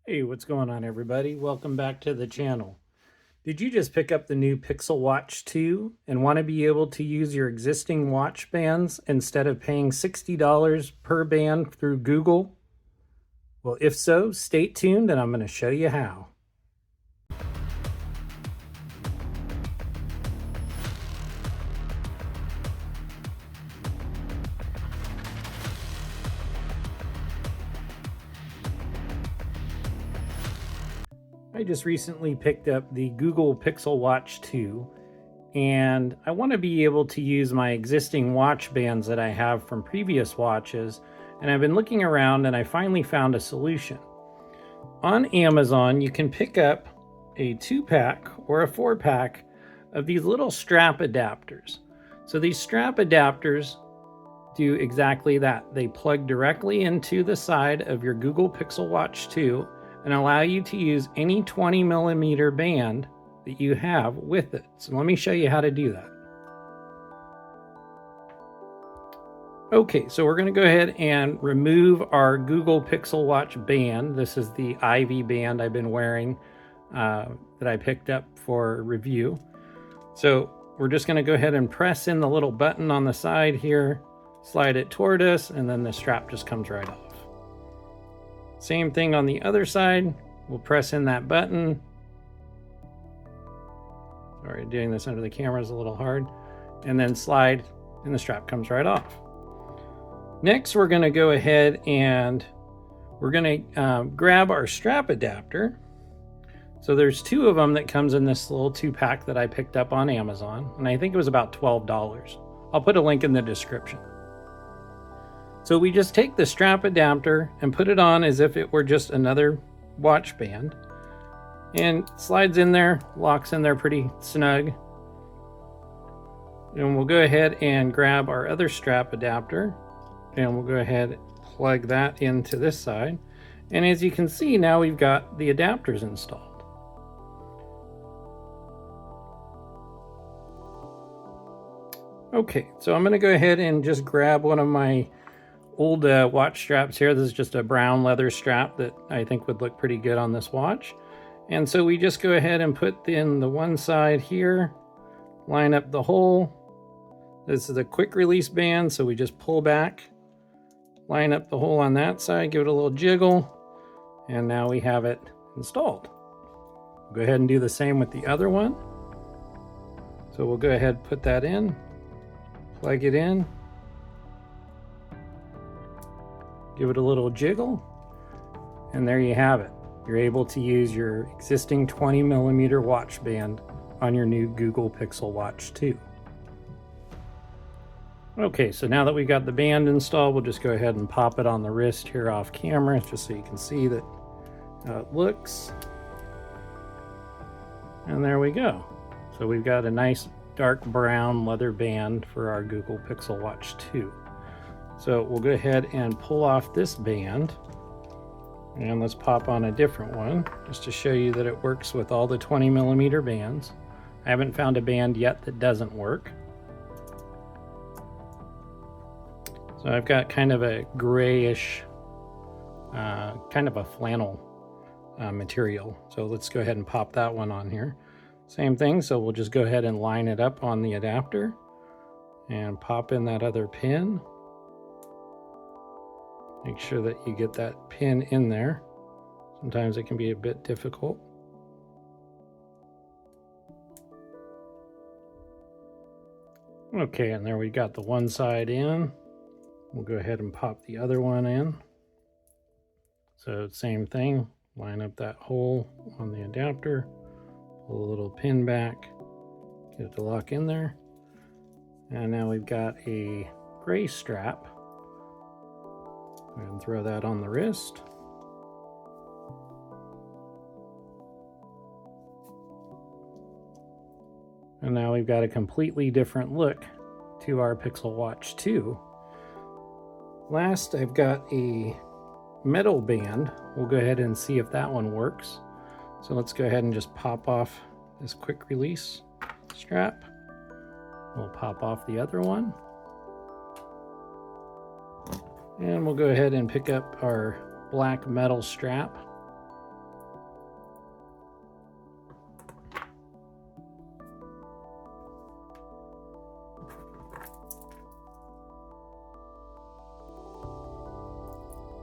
Hey, what's going on, everybody? Welcome back to the channel. Did you just pick up the new Pixel Watch 2 and want to be able to use your existing watch bands instead of paying $60 per band through Google? Well, if so, stay tuned and I'm going to show you how. I just recently picked up the Google Pixel Watch 2 and I want to be able to use my existing watch bands that I have from previous watches, and I've been looking around and I finally found a solution. On Amazon, you can pick up a 2-pack or a 4-pack of these little strap adapters. So these strap adapters do exactly that. They plug directly into the side of your Google Pixel Watch 2 and allow you to use any 20 millimeter band that you have with it. So let me show you how to do that. Okay, so we're going to go ahead and remove our Google Pixel Watch band. This is the Ivy band I've been wearing that I picked up for review. So we're just going to go ahead and press in the little button on the side here, slide it toward us, and then the strap just comes right off. Same thing on the other side. We'll press in that button. Sorry, doing this under the camera is a little hard. And then slide, and the strap comes right off. Next, we're going to go ahead and we're going to grab our strap adapter. So there's 2 of them that comes in this little 2-pack that I picked up on Amazon, and I think it was about $12. I'll put a link in the description. So we just take the strap adapter and put it on as if it were just another watch band, and slides in there, locks in there pretty snug. And we'll go ahead and grab our other strap adapter, and we'll go ahead and plug that into this side. And as you can see, now we've got the adapters installed. Okay, so I'm going to go ahead and just grab one of my old watch straps here. This is just a brown leather strap that I think would look pretty good on this watch. And so we just go ahead and put in the one side here, line up the hole. This is a quick release band, so we just pull back, line up the hole on that side, give it a little jiggle, and now we have it installed. Go ahead and do the same with the other one. So we'll go ahead and put that in, plug it in, give it a little jiggle, and there you have it. You're able to use your existing 20 millimeter watch band on your new Google Pixel Watch 2. Okay, so now that we got the band installed, we'll just go ahead and pop it on the wrist here off camera, just so you can see that how it looks. And there we go. So we've got a nice dark brown leather band for our Google Pixel Watch 2. So we'll go ahead and pull off this band, and let's pop on a different one just to show you that it works with all the 20 millimeter bands. I haven't found a band yet that doesn't work. So I've got kind of a grayish, kind of a flannel material. So let's go ahead and pop that one on here. Same thing, so we'll just go ahead and line it up on the adapter and pop in that other pin. Make sure that you get that pin in there. Sometimes it can be a bit difficult. Okay, and there we got the one side in. We'll go ahead and pop the other one in. So same thing, line up that hole on the adapter, pull a little pin back, get it to lock in there. And now we've got a gray strap. And throw that on the wrist. And now we've got a completely different look to our Pixel Watch 2. Last, I've got a metal band. We'll go ahead and see if that one works. So let's go ahead and just pop off this quick release strap. We'll pop off the other one. And we'll go ahead and pick up our black metal strap.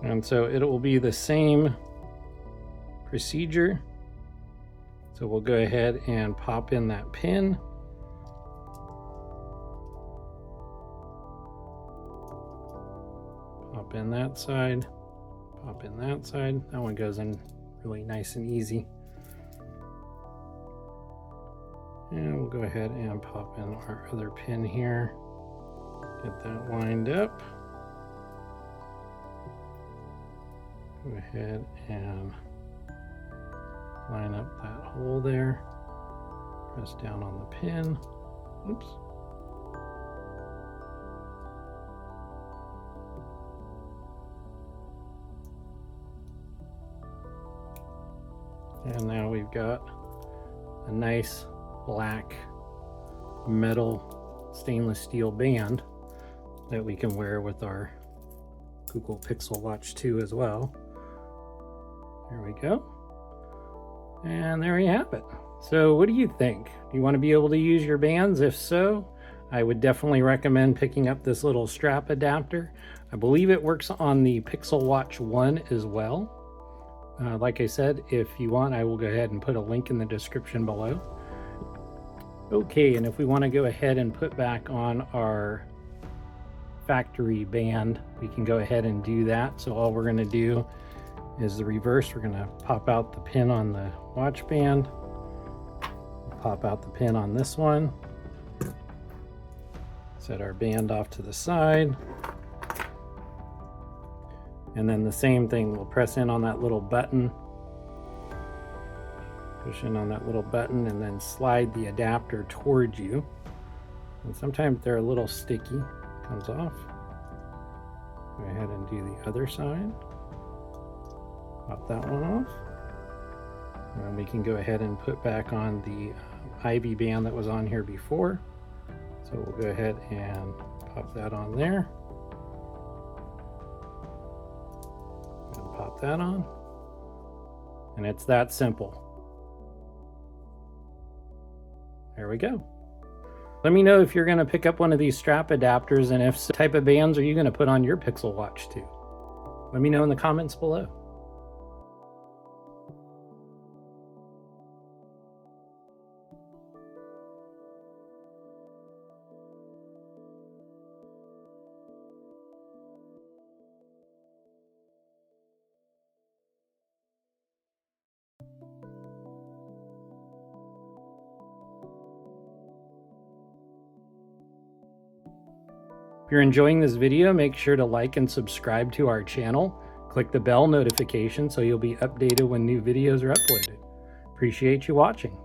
And so it will be the same procedure. So we'll go ahead and pop in that pin. Pop in that side, pop in that side. That one goes in really nice and easy. And we'll go ahead and pop in our other pin here. Get that lined up. Go ahead and line up that hole there. Press down on the pin. Oops. And now we've got a nice black metal stainless steel band that we can wear with our Google Pixel Watch 2 as well. There we go. And there you have it. So what do you think? Do you want to be able to use your bands? If so, I would definitely recommend picking up this little strap adapter. I believe it works on the Pixel Watch 1 as well. Like I said, if you want, I will go ahead and put a link in the description below. Okay, and if we want to go ahead and put back on our factory band, we can go ahead and do that. So all we're going to do is the reverse. We're going to pop out the pin on the watch band, pop out the pin on this one, set our band off to the side, and then the same thing, we'll press in on that little button, push in on that little button, and then slide the adapter towards you. And sometimes they're a little sticky. Comes off. Go ahead and do the other side. Pop that one off. And then we can go ahead and put back on the Ivy band that was on here before. So we'll go ahead and pop that on there. And pop that on. And it's that simple. There we go. Let me know if you're going to pick up one of these strap adapters, and if so, what type of bands are you going to put on your Pixel Watch 2? Let me know in the comments below. If you're enjoying this video, make sure to like and subscribe to our channel. Click the bell notification so you'll be updated when new videos are uploaded. Appreciate you watching.